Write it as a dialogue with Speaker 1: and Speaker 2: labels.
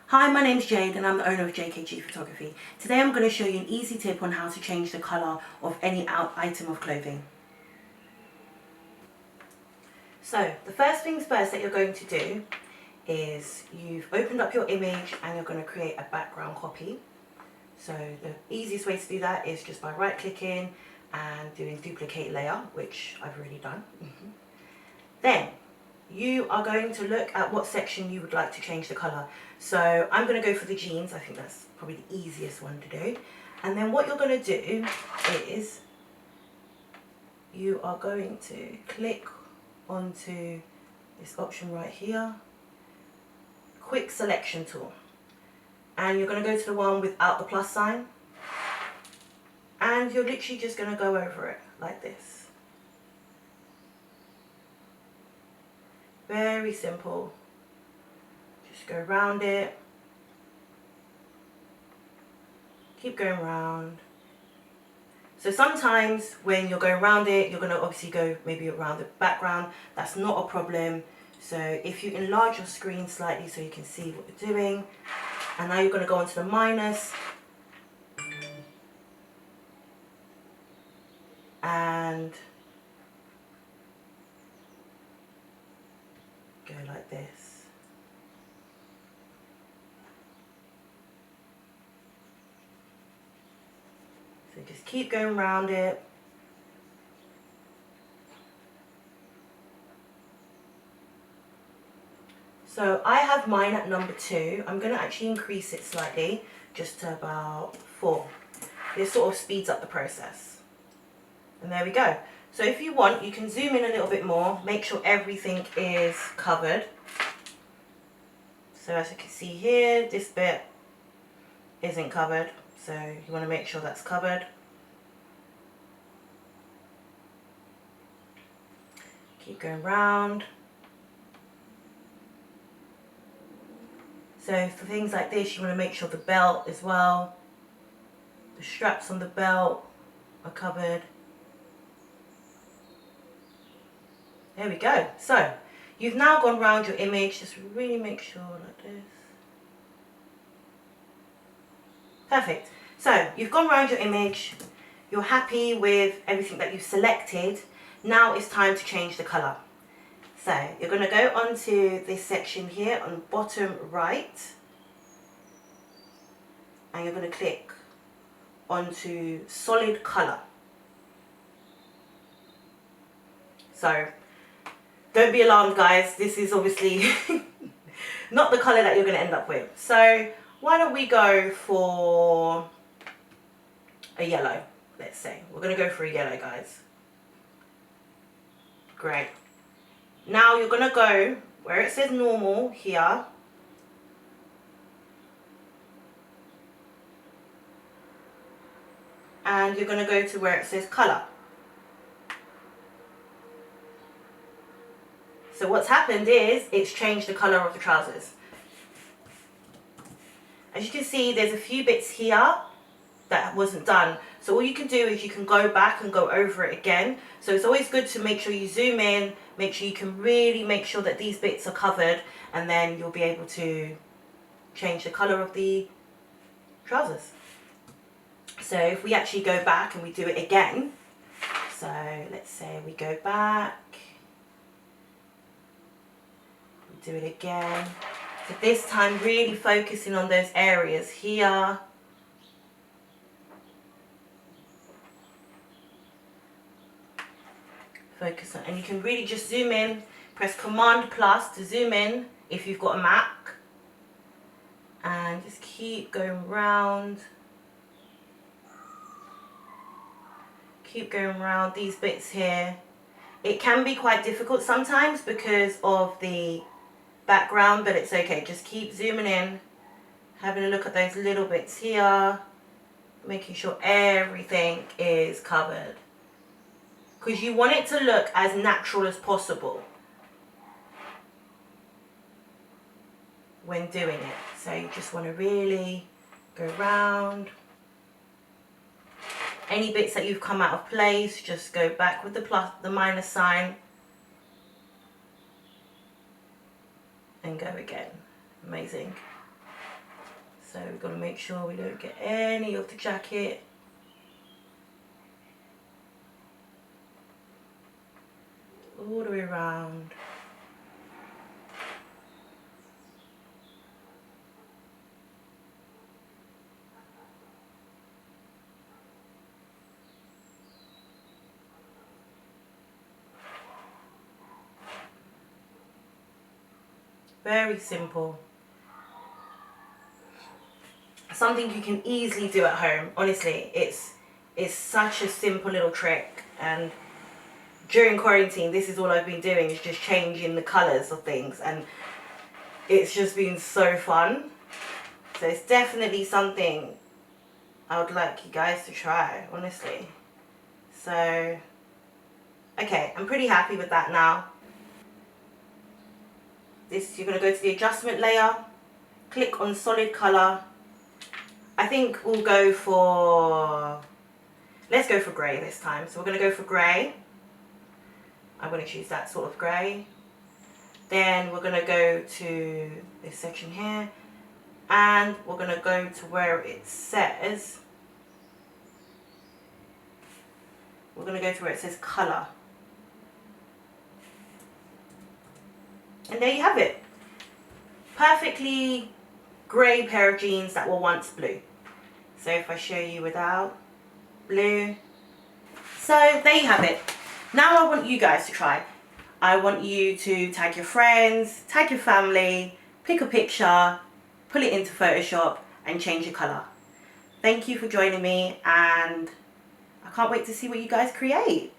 Speaker 1: Hi, my name's Jade and I'm the owner of Jade Keshia Photography. Today I'm going to show you an easy tip on how to change the colour of any item of clothing. So, the first things first that you're going to do is you've opened up your image and you're going to create a background copy. So the easiest way to do that is just by right clicking and doing duplicate layer, which I've already done. Then you are going to look at what section you would like to change the colour. So I'm going to go for the jeans. I think that's probably the easiest one to do. And then what you're going to do is you are going to click onto this option right here, quick selection tool. And you're going to go to the one without the plus sign. And you're literally just going to go over it like this. Very simple. Just go around it. Keep going round. So sometimes when you're going around it, you're going to obviously go maybe around the background. That's not a problem. So if you enlarge your screen slightly so you can see what you're doing. And now you're going to go onto the minus. And go like this. So just keep going around it. So I have mine at number 2. I'm going to actually increase it slightly, just to about 4. This sort of speeds up the process. And there we go. So if you want, you can zoom in a little bit more, make sure everything is covered. So as you can see here, this bit isn't covered, so you want to make sure that's covered. Keep going round. So for things like this, you want to make sure the belt as well, the straps on the belt are covered. There we go. So you've now gone round your image. Just really make sure like this. Perfect. So you've gone round your image. You're happy with everything that you've selected. Now it's time to change the colour. So you're going to go onto this section here on bottom right. And you're going to click onto solid colour. So don't be alarmed, guys. This is obviously not the colour that you're going to end up with. So why don't we go for a yellow, let's say. We're going to go for a yellow, guys. Great. Now you're going to go where it says normal here. And you're going to go to where it says colour. So what's happened is it's changed the colour of the trousers. As you can see, there's a few bits here that wasn't done. So all you can do is you can go back and go over it again. So it's always good to make sure you zoom in, make sure you can really make sure that these bits are covered, and then you'll be able to change the colour of the trousers. So if we actually go back and we do it again, so let's say we go back, do it again. So this time really focusing on those areas here. Focus on, and you can really just zoom in, press Command plus to zoom in if you've got a Mac. And just keep going round. Keep going around these bits here. It can be quite difficult sometimes because of the background, but it's okay. Just keep zooming in, having a look at those little bits here, making sure everything is covered. Because you want it to look as natural as possible when doing it. So you just want to really go around. Any bits that you've come out of place, just go back with the minus sign. And go again. Amazing. So we've got to make sure we don't get any of the jacket. All the way around. Very simple. Something you can easily do at home. Honestly, it's such a simple little trick, and during quarantine this is all I've been doing, is just changing the colours of things, and it's just been so fun. So it's definitely something I would like you guys to try, honestly. So okay, I'm pretty happy with that now. You're going to go to the adjustment layer, click on solid colour. I think we'll go for, let's go for grey this time. So we're going to go for grey. I'm going to choose that sort of grey. Then we're going to go to this section here, and we're going to go to where it says, we're going to go to where it says colour. And there you have it. Perfectly grey pair of jeans that were once blue. So if I show you without blue. So there you have it. Now I want you guys to try. I want you to tag your friends, tag your family, pick a picture, put it into Photoshop and change your colour. Thank you for joining me, and I can't wait to see what you guys create.